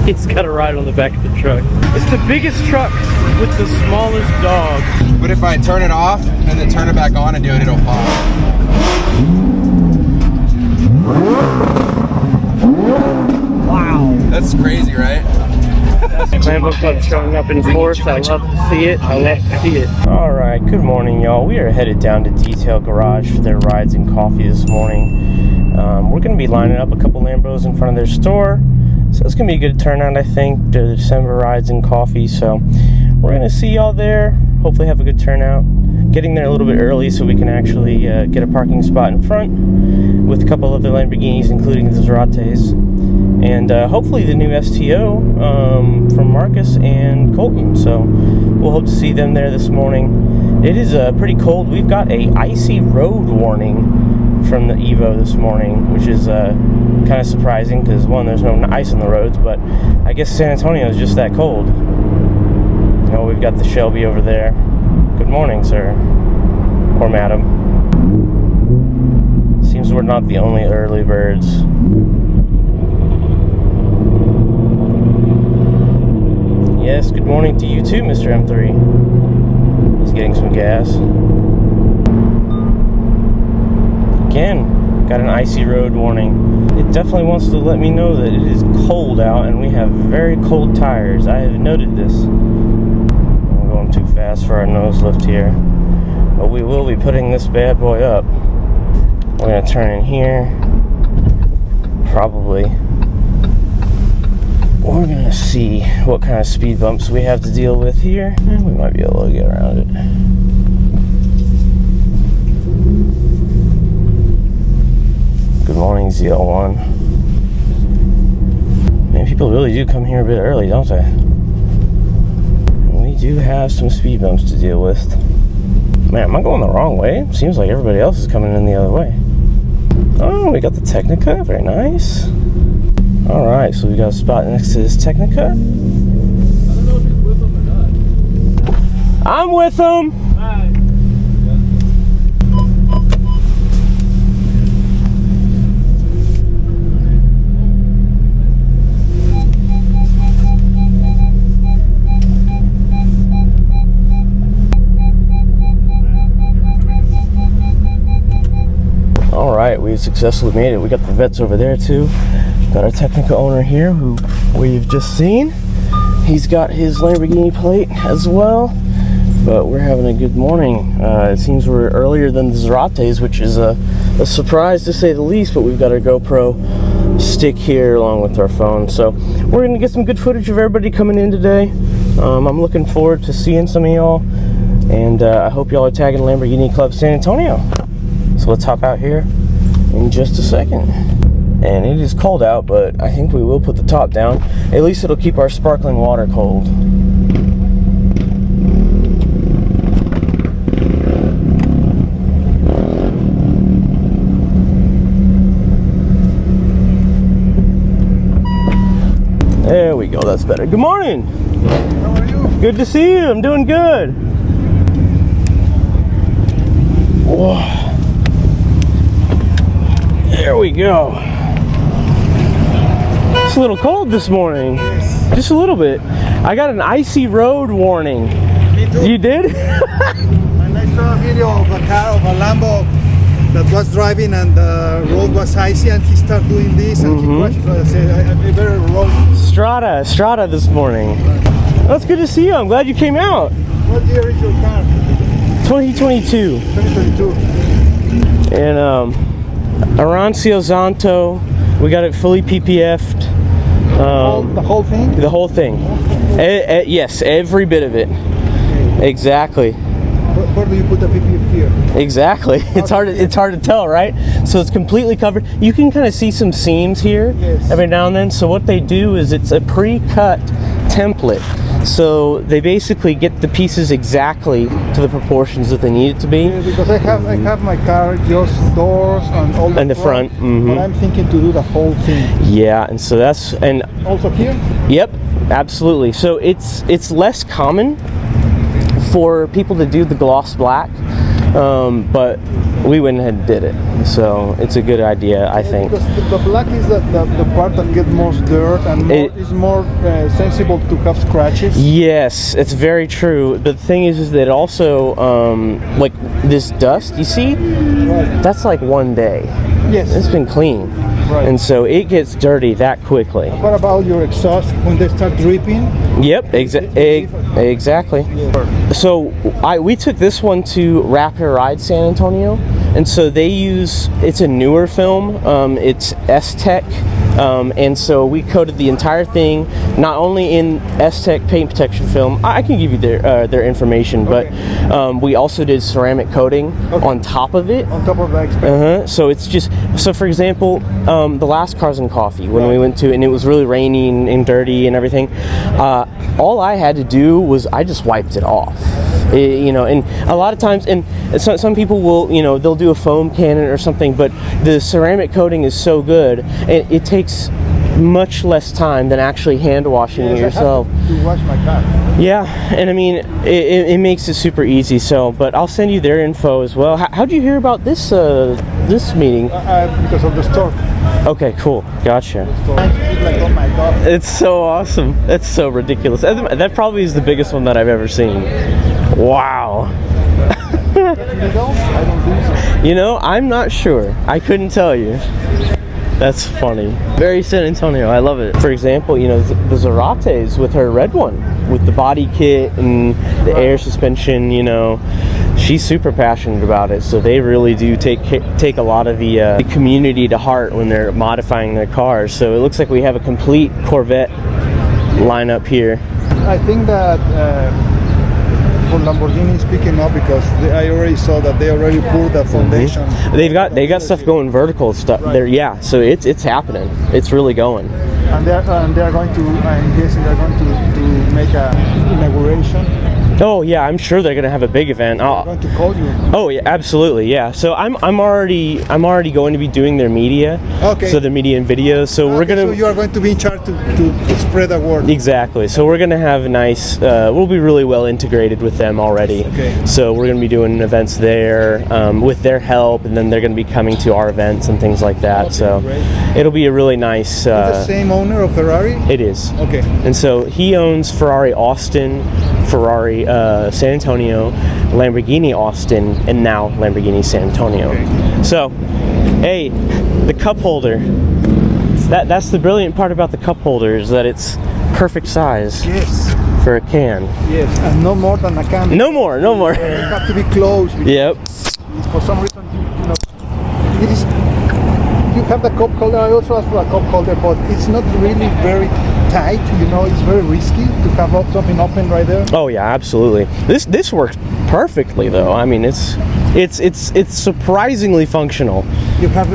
He's got a ride on the back of the truck. It's the biggest truck with the smallest dog. But if I turn it off and then turn it back on and do it, it'll pop. Wow. That's crazy, right? Lambo Club showing up in force. I love to see it. I love to see it. All right, good morning, y'all. We are headed down to Detail Garage for their rides and coffee this morning. We're going to be lining up a couple Lambos in front of their store. So it's going to be a good turnout, I think, to the December rides and coffee. So we're going to see y'all there. Hopefully have a good turnout. Getting there a little bit early so we can actually get a parking spot in front with a couple of the Lamborghinis, including the Huracans. And hopefully the new STO from Marcus and Colton. So we'll hope to see them there this morning. It is pretty cold. We've got a icy road warning from the Evo this morning, which is kind of surprising because, one, there's no ice on the roads, but I guess San Antonio is just that cold. Oh, we've got the Shelby over there. Good morning, sir. Or madam. Seems we're not the only early birds. Yes, good morning to you too, Mr. M3. He's getting some gas. Again, got an icy road warning. It definitely wants to let me know that it is cold out and we have very cold tires. I have noted this. I'm going too fast for our nose lift here. But we will be putting this bad boy up. We're going to turn in here. Probably. We're going to see what kind of speed bumps we have to deal with here. And we might be able to get around it. Good morning, ZL1. Man, people really do come here a bit early, don't they? And we do have some speed bumps to deal with. Man, am I going the wrong way? Seems like everybody else is coming in the other way. Oh, we got the Technica. Very nice. Alright, so we got a spot next to this Technica. I don't know if he's with them or not. I'm with them! Hi. Alright, we've successfully made it. We got the vets over there too. Got our Technica owner here who we've just seen. He's got his Lamborghini plate as well. But we're having a good morning. It seems we're earlier than the Zarates, which is a surprise to say the least, but we've got our GoPro stick here along with our phone. So we're going to get some good footage of everybody coming in today. I'm looking forward to seeing some of y'all. And I hope y'all are tagging Lamborghini Club San Antonio. So let's hop out here in just a second. And it is cold out, but I think we will put the top down. At least it'll keep our sparkling water cold. There we go, that's better. Good morning. How are you? Good to see you, I'm doing good. Whoa. There we go. It's a little cold this morning. Yes. Just a little bit. I got an icy road warning. Me too. You did? And I saw a video of a car, of a Lambo that was driving and the road was icy and he started doing this and he crashed. So I said, I better roll. Strata this morning. That's good to see you. I'm glad you came out. What year is your car? 2022. 2022. And Arancio Zanto. We got it fully PPF'd. The whole thing? The whole thing. Yes, every bit of it. Okay. Exactly. Where do you put the PPF here? Exactly. It's hard to tell, right? So it's completely covered. You can kind of see some seams here every now and then. So what they do is it's a pre-cut template. So they basically get the pieces exactly to the proportions that they need it to be. Yeah, because I have my car just doors and all the front. But I'm thinking to do the whole thing. Yeah, and so that's Also here? Yep, absolutely. So it's less common for people to do the gloss black. but we went ahead and did it. So it's a good idea, I think. Because the black is the part that gets most dirt and is more sensible to have scratches. Yes, it's very true. But the thing is that it also, like this dust, you see? Right. That's like one day. Yes. It's been clean. Right. And so it gets dirty that quickly. What about your exhaust when they start dripping? Yep, exactly. Yeah. So we took this one to Rapid Ride San Antonio, and so they use, it's a newer film, it's S-Tech, and so we coated the entire thing, not only in S-Tech paint protection film, I can give you their information, but we also did ceramic coating on top of it. On top of that. So it's just, so for example, the last Cars and Coffee, when we went to, and it was really rainy and dirty and everything, all I had to do was I just wiped it off. You know, and a lot of times, and some people will, you know, they'll do a foam cannon or something, but the ceramic coating is so good, and it takes much less time than actually hand washing it yourself. I have to wash my car. Yeah, and I mean, it makes it super easy. So, but I'll send you their info as well. How'd you hear about this this meeting? Because of the store. Okay, cool, gotcha. Like, oh my God. It's so awesome. That's so ridiculous. That probably is the biggest one that I've ever seen. Wow. I don't think so. You know, I'm not sure. I couldn't tell you. That's funny. Very San Antonio. I love it. For example, you know, the Zarates with her red one, with the body kit and the air suspension, you know, she's super passionate about it. So they really do take a lot of the community to heart when they're modifying their cars. So it looks like we have a complete Corvette lineup here. I think that for Lamborghini is picking up because I already saw that they already poured the foundation. They got stuff going vertical stuff there. Yeah, so it's happening. It's really going. And they're going to, I'm guessing they're going to make a inauguration. Oh yeah, I'm sure they're gonna have a big event. I'm going to call you. Oh yeah, absolutely, yeah. So I'm already going to be doing their media. Okay. So the media and videos. So we're gonna. So you are going to be in charge to spread the word. Exactly. So we're gonna have a nice. We'll be really well integrated with them already. Okay. So we're gonna be doing events there with their help, and then they're gonna be coming to our events and things like that. Okay, so great. it'll be a really nice. Is the same owner of Ferrari? It is. Okay. And so he owns Ferrari Austin, Ferrari San Antonio, Lamborghini Austin, and now Lamborghini San Antonio. Okay. So, hey, the cup holder. That's the brilliant part about the cup holder is that it's perfect size Yes. for a can. Yes, and no more than a can. No more. You have to be close. Yep. For some reason, you know, it is. You have the cup holder. I also asked for a cup holder, but it's not really very tight. You know, it's very risky to have something open right there. Oh yeah, absolutely. This works perfectly though. I mean, it's surprisingly functional. You have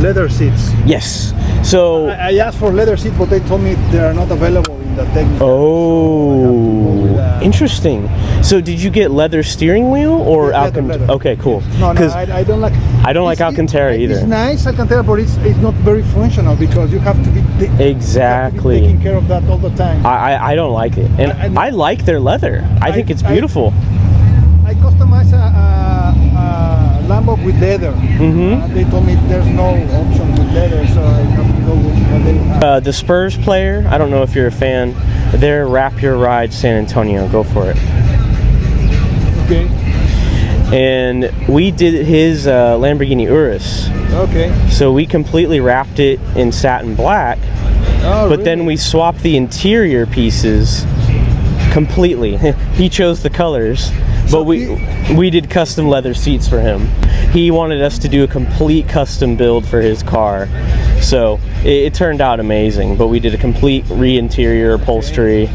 leather seats. Yes. So I asked for leather seats, but they told me they are not available in the technical. Oh, interesting. So did you get leather steering wheel or Alcantara? Leather. Okay, cool. No, I don't like. I don't like Alcantara either. It's nice Alcantara, but it's not very functional because you have to be exactly taking care of that all the time. I don't like it, and I like their leather. I think it's beautiful. I customized a Lambo with leather. They told me there's no option with leather, so I have to go with what they have. The Spurs player, I don't know if you're a fan, they're Wrap Your Ride San Antonio. Go for it. Okay. And we did his Lamborghini Urus. Okay. So we completely wrapped it in satin black, but then we swapped the interior pieces completely. He chose the colors. But we did custom leather seats for him. He wanted us to do a complete custom build for his car. So it turned out amazing, but we did a complete re-interior upholstery.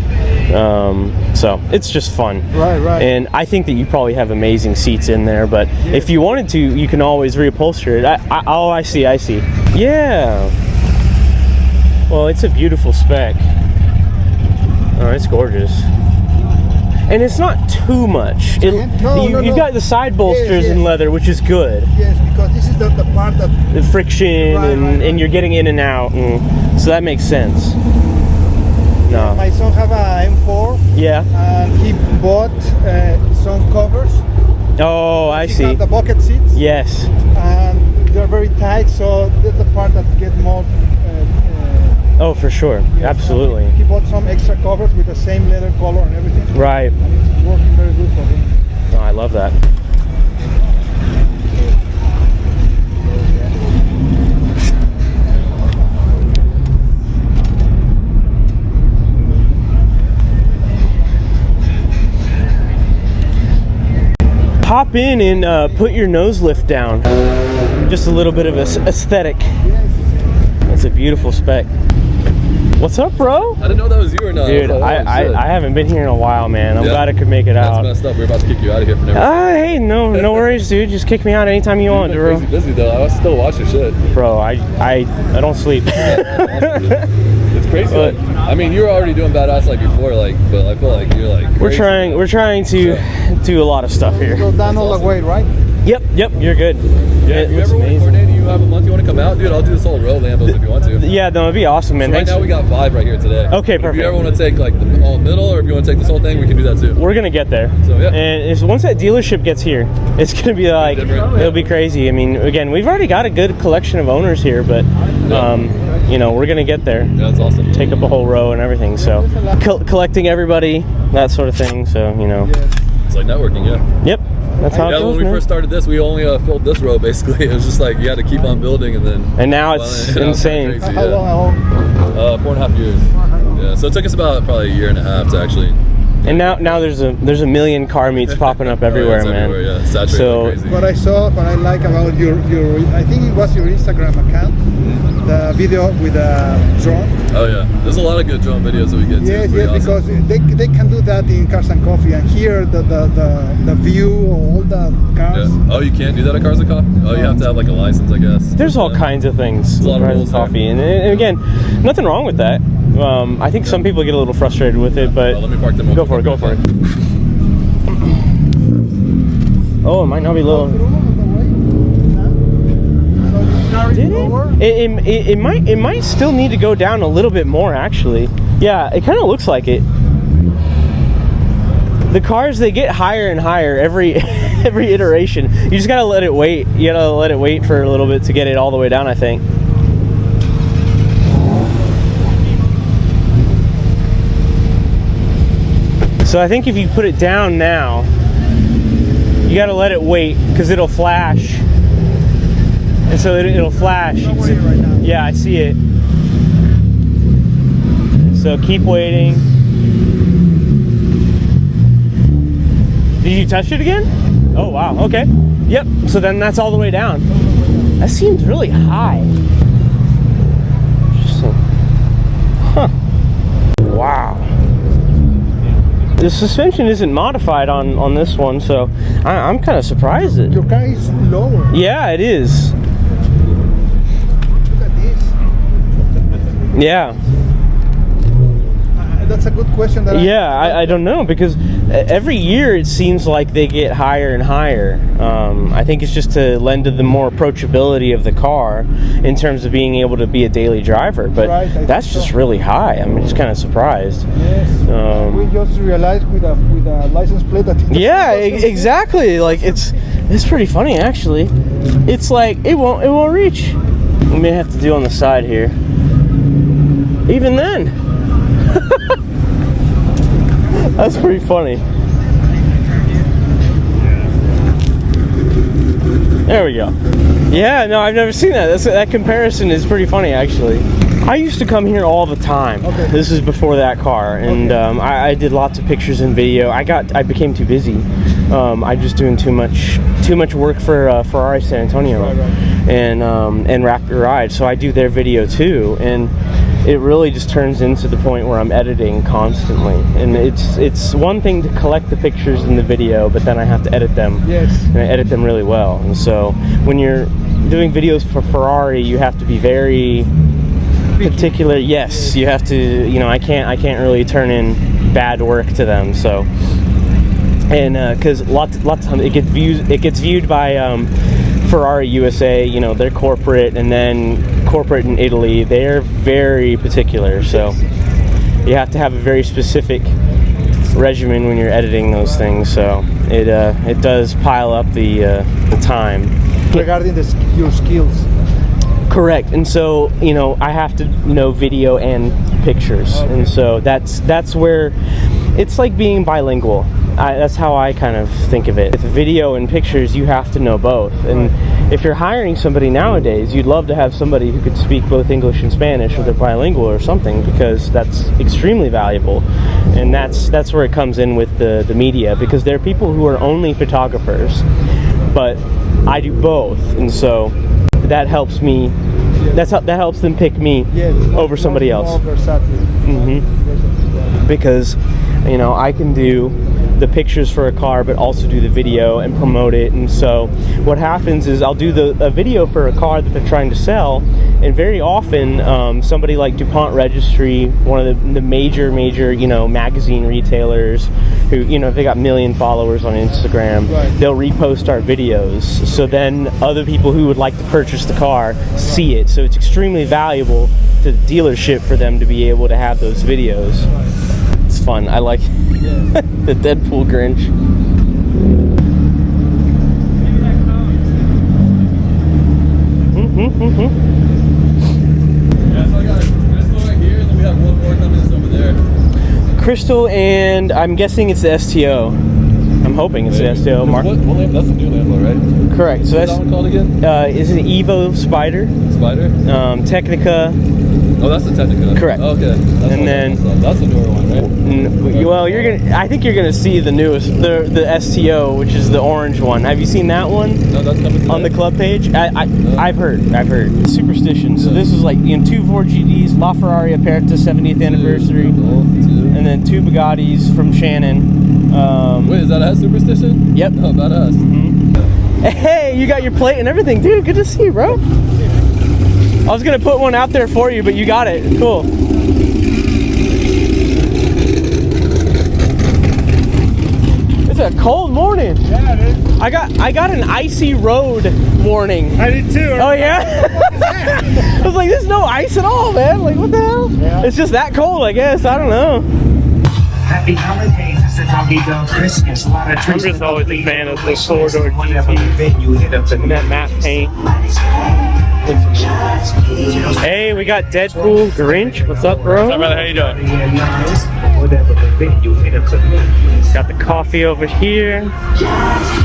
So it's just fun. Right. And I think that you probably have amazing seats in there, but if you wanted to, you can always reupholster it. I see. Yeah. Well, it's a beautiful spec. Oh, it's gorgeous. And it's not too much. You've got the side bolsters in leather, which is good. Yes, because this is the part that... The friction, and you're getting in and out, and so that makes sense. No. My son have a M4. Yeah. And he bought some covers Oh, I You see. have the bucket seats, Yes. and they're very tight, so that's the part that get more. Oh, for sure. Absolutely. He bought some extra covers with the same leather color and everything. Right. And it's working very good for him. Oh, I love that. Hop in and put your nose lift down. Just a little bit of aesthetic. It's a beautiful spec. What's up, bro? I didn't know that was you or not. Dude, I I haven't been here in a while, man. I'm glad I could make it out. That's messed up. We're about to kick you out of here for never. Hey, no worries, dude. Just kick me out anytime you want, bro. Crazy busy though. I was still watching shit. Bro, I don't sleep. It's crazy. Like, I mean, you were already doing badass like before, like, but I feel like you're like. Crazy. We're trying to do a lot of stuff here. Go down all the way, right? Yep, you're good. Yeah, if you ever want to coordinate and you have a month you want to come out, dude, I'll do this whole row of Lambos if you want to. Yeah, no, it'd be awesome, man. So right now we got 5 right here today. Okay, but perfect. If you ever want to take like the all middle, or if you want to take this whole thing, we can do that too. We're gonna get there. So yeah. And once that dealership gets here, it's gonna be like it'll be crazy. I mean, again, we've already got a good collection of owners here, but you know, we're gonna get there. Yeah, that's awesome. Take up a whole row and everything. So collecting everybody, that sort of thing. So you know. It's like networking, yeah. Yep. That's how it goes, when we man. first started this, we only filled this row basically. It was just like you had to keep on building, and then. And now it's insane. Crazy, How long? 4.5 years. Yeah, so it took us about probably a year and a half to actually. And now there's a million car meets popping up everywhere, it's man. Everywhere, yeah. It's saturated So like crazy. What I like about your I think it was your Instagram account, the video with a drone. Oh yeah, there's a lot of good drone videos that we get too. Yes, It's pretty yes, awesome. because they can do that in Cars and Coffee, and here the view of all the cars. Yeah. Oh, you can't do that at Cars and Coffee? Oh, you have to have like a license, I guess. there's all kinds of things. There's a lot of Riding rules there. coffee, and again, nothing wrong with that. I think some people get a little frustrated with it, but Let me park them. go for it. Go for it. Oh, it might not be low. Did it? It might still need to go down a little bit more, actually. Yeah, it kind of looks like it. The cars, they get higher and higher every every iteration. You just gotta let it wait. You gotta let it wait for a little bit to get it all the way down, I think. So I think if you put it down now, you gotta let it wait because it'll flash. And so it'll flash. You can see, right now. yeah, I see it. So keep waiting. Did you touch it again? Oh wow, okay. Yep, so then that's all the way down. That seems really high. Interesting. Huh. Wow. The suspension isn't modified on this one, so I'm kind of surprised. Your car is lower. Yeah, it is. Look at this. Yeah. That's a good question. I don't know, because every year it seems like they get higher and higher. I think it's just to lend to the more approachability of the car in terms of being able to be a daily driver, but that's just really high. I'm just kind of surprised. Yes. We just realized with a license plate that. Yeah, exactly. Like it's pretty funny actually. It's like it won't reach. We may have to do on the side here. Even then. That's pretty funny. There we go. Yeah, no, I've never seen that. That comparison is pretty funny, actually. I used to come here all the time. Okay. This is before that car, and I did lots of pictures and video. I became too busy. I'm just doing too much work for Ferrari San Antonio, and Rapid Ride. So I do their video too, and it really just turns into the point where I'm editing constantly. And it's one thing to collect the pictures and the video, but then I have to edit them. Yes. And I edit them really well. And so when you're doing videos for Ferrari, you have to be very particular. Yes, you have to. You know, I can't really turn in bad work to them. So, and because lots of times it gets viewed by Ferrari USA. You know, they're corporate, and then corporate in Italy. They're very particular. So you have to have a very specific regimen when you're editing those things, so it does pile up the time. Regarding your skills. Correct. And so, you know, I have to know video and pictures. Okay. And so that's where it's like being bilingual. That's how I kind of think of it. With video and pictures, you have to know both. And if you're hiring somebody nowadays, you'd love to have somebody who could speak both English and Spanish, or they're bilingual or something, because that's extremely valuable. And that's where it comes in with the media, because there are people who are only photographers, but I do both, and so that helps me. That helps them pick me over somebody else. Because, you know, I can do the pictures for a car, but also do the video and promote it. And so what happens is I'll do a video for a car that they're trying to sell, and very often somebody like DuPont Registry, one of the major you know, magazine retailers, who, you know, if they got 1 million followers on Instagram, they'll repost our videos, so then other people who would like to purchase the car see it. So it's extremely valuable to the dealership for them to be able to have those videos. It's fun. I like the Deadpool Grinch. Yeah, so I got Crystal right here, and then we have one more coming over there. Crystal, and I'm guessing it's the STO. I'm hoping it's the STO. What Lambo? That's a new Lambo, right? Correct. So What's that one called again? Is it Evo Spider? Spider? Technica. Oh, that's the Technica. Correct. Okay. That's the newer one, right? Well, I think you're gonna see the newest, the STO, which is the orange one. Have you seen that one? No, that's coming on the club page. I've heard. Superstition. So this is like, you know, 2 4GDs, LaFerrari Aperta 70th anniversary, and then 2 Bugattis from Shannon. Wait, is that a Superstition? Yep. Oh, badass. Hey, you got your plate and everything, dude. Good to see you, bro. I was gonna put one out there for you, but you got it. Cool. It's a cold morning. Yeah, it is. I got an icy road warning. I did too. Oh yeah? I was like, there's no ice at all, man. Like, what the hell? Yeah. It's just that cold, I guess. I don't know. Happy holidays, it's a doggy dog Christmas. A lot of I'm just always a fan of the four-door GT and that matte paint. Hey, we got Deadpool Grinch. What's up, bro? What's up, brother? How you doing? Got the coffee over here.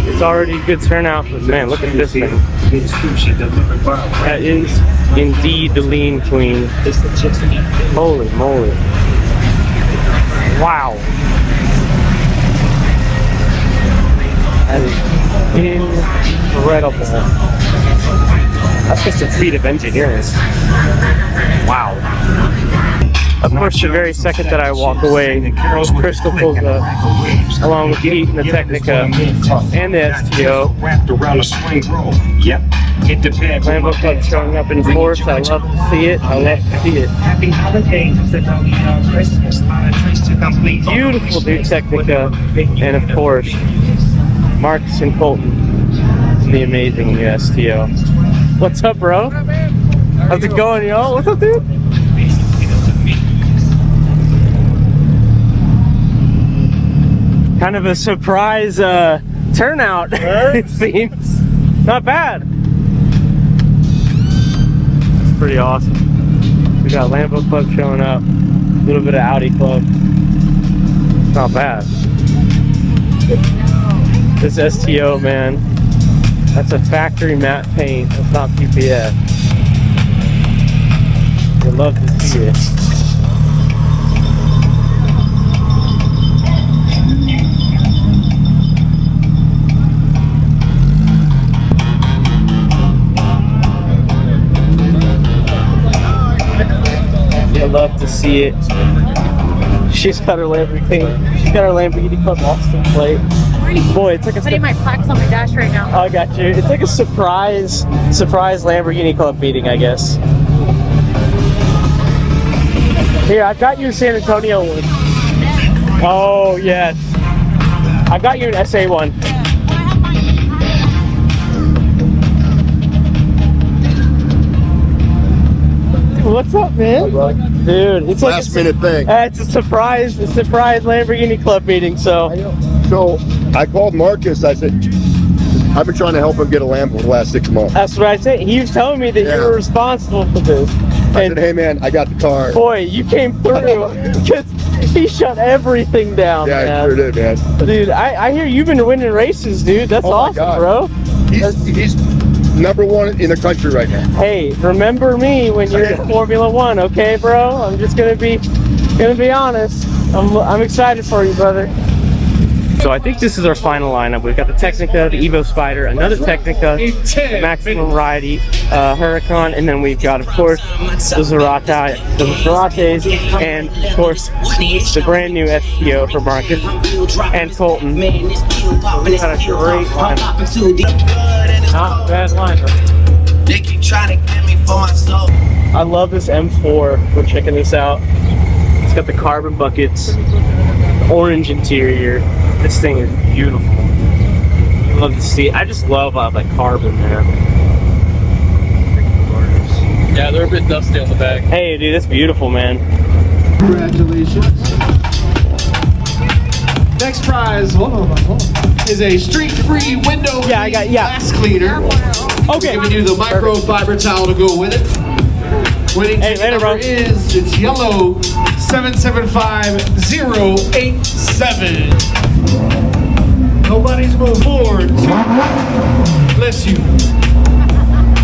It's already a good turnout, but man, look at this thing. That is indeed the Lean Queen. Holy moly. Wow. That is incredible. That's just a feat of engineering. Wow. Of course, the very second that I walk away, Crystal pulls up, along with Pete and the Technica and the STO. Lambo Club showing up in force. I love to see it. I love to see it. Happy holidays, it's a doggy dog Christmas. A lot of trees to complete. Beautiful new Technica, and of course, Marcus and Colton, the amazing new STO. What's up, bro? How's it going, y'all? What's up, dude? Kind of a surprise turnout, it seems. Not bad. It's pretty awesome. We got Lambo Club showing up, a little bit of Audi Club. Not bad. This STO, man, that's a factory matte paint. That's not PPF. I'd love to see it. I'd love to see it. She's got her Lamborghini. She's got her Lamborghini Club Austin plate. Boy, it's like a. Putting my plaques on my dash right now. Oh, I got you. It's like a surprise Lamborghini Club meeting, I guess. Here, I've got your San Antonio one. Oh yes, I've got your SA one. what's up, man? Dude, it's like last minute thing. It's a surprise Lamborghini Club meeting. So I called Marcus. I said, I've been trying to help him get a Lambo for the last 6 months. that's what I said. He was telling me that you were responsible for this. I said, hey man, I got the car. Boy, you came through because he shut everything down. Yeah, man. I sure did, man. Dude, I hear you've been winning races, dude. That's awesome, bro. He's #1 in the country right now. Hey, remember me when you're in Formula One, okay, bro? I'm just gonna be honest. I'm excited for you, brother. So I think this is our final lineup. We've got the Technica, the Evo Spider, another Technica, Maximum Variety, Huracan, and then we've got, of course, the Zerates, and of course, the brand new STO for Marcus and Colton. We've got a great lineup. Not bad lineup. They keep trying to get me for my soul. I love this M4. We're checking this out. It's got the carbon buckets, the orange interior. This thing is beautiful. I love to see it. I just love like carbon, man. Yeah, they're a bit dusty on the back. Hey, dude, that's beautiful, man. Congratulations. Next prize, hold on, is a streak-free window glass cleaner. Okay. Giving you the microfiber towel to go with it. Winning ticket number is, it's yellow 775087. Nobody's moved forward. Bless you.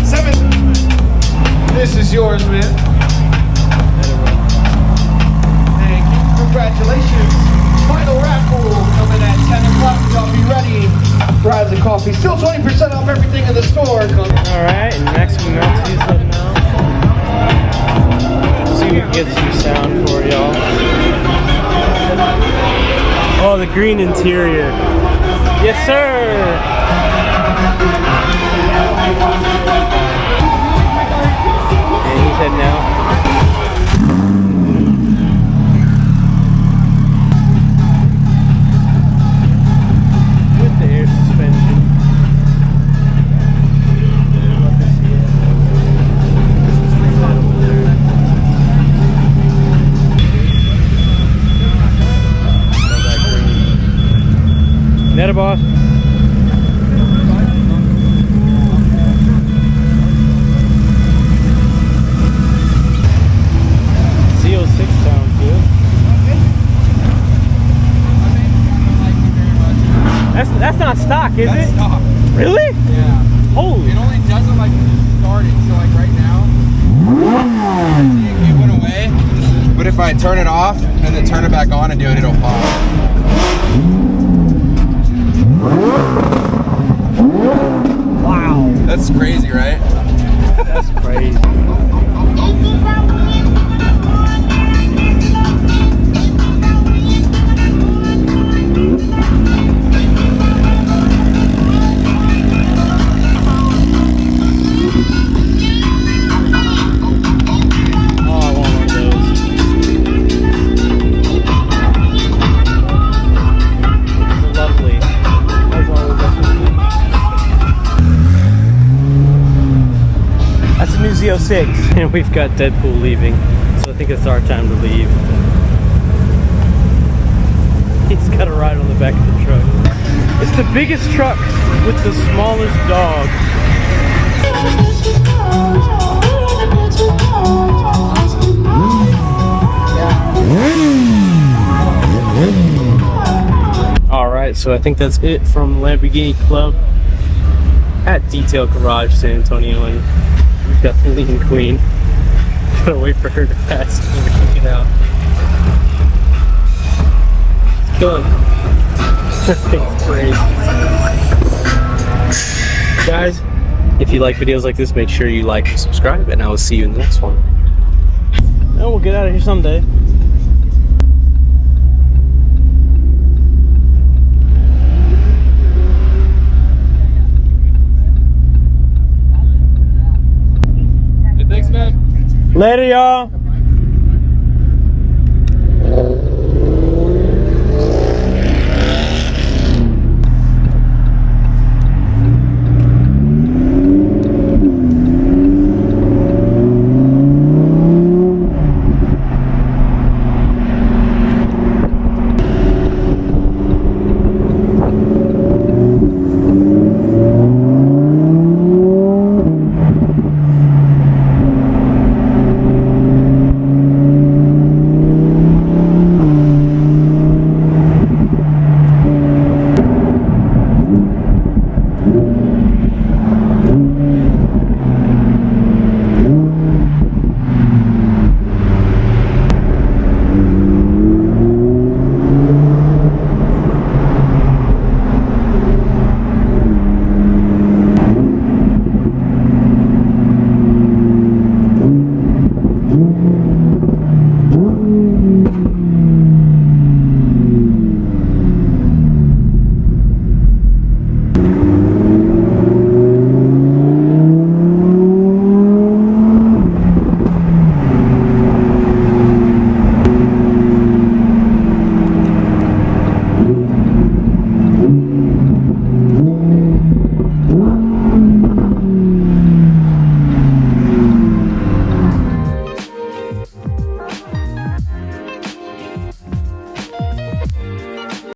7. This is yours, man. Thank you. Congratulations. Final raffle coming at 10 o'clock. Y'all be ready. Fries and coffee. Still 20% off everything in the store. Alright, and next we know these up now. See if we can get some sound for y'all. Oh, the green interior. Yes, sir! And he's heading out. With the air suspension. Love to see it. Love that green. Net boss. CO6 sounds good. That's not stock, is it? Stock. Really? Yeah. Holy. It only does it like when you start it. So like right now, it went away. But if I turn it off and then turn it back on and do it, it'll pop. Wow. That's crazy, right? That's crazy. Z06, and we've got Deadpool leaving, so I think it's our time to leave. He's got a ride on the back of the truck. It's the biggest truck with the smallest dog. Alright, so I think that's it from Lamborghini Club at Detail Garage San Antonio, and we've got the lean queen. Gotta wait for her to pass so we can get out. It's going. That thing's crazy. Guys, if you like videos like this, make sure you like and subscribe, and I will see you in the next one. And we'll get out of here someday. Thanks, man. Later, y'all.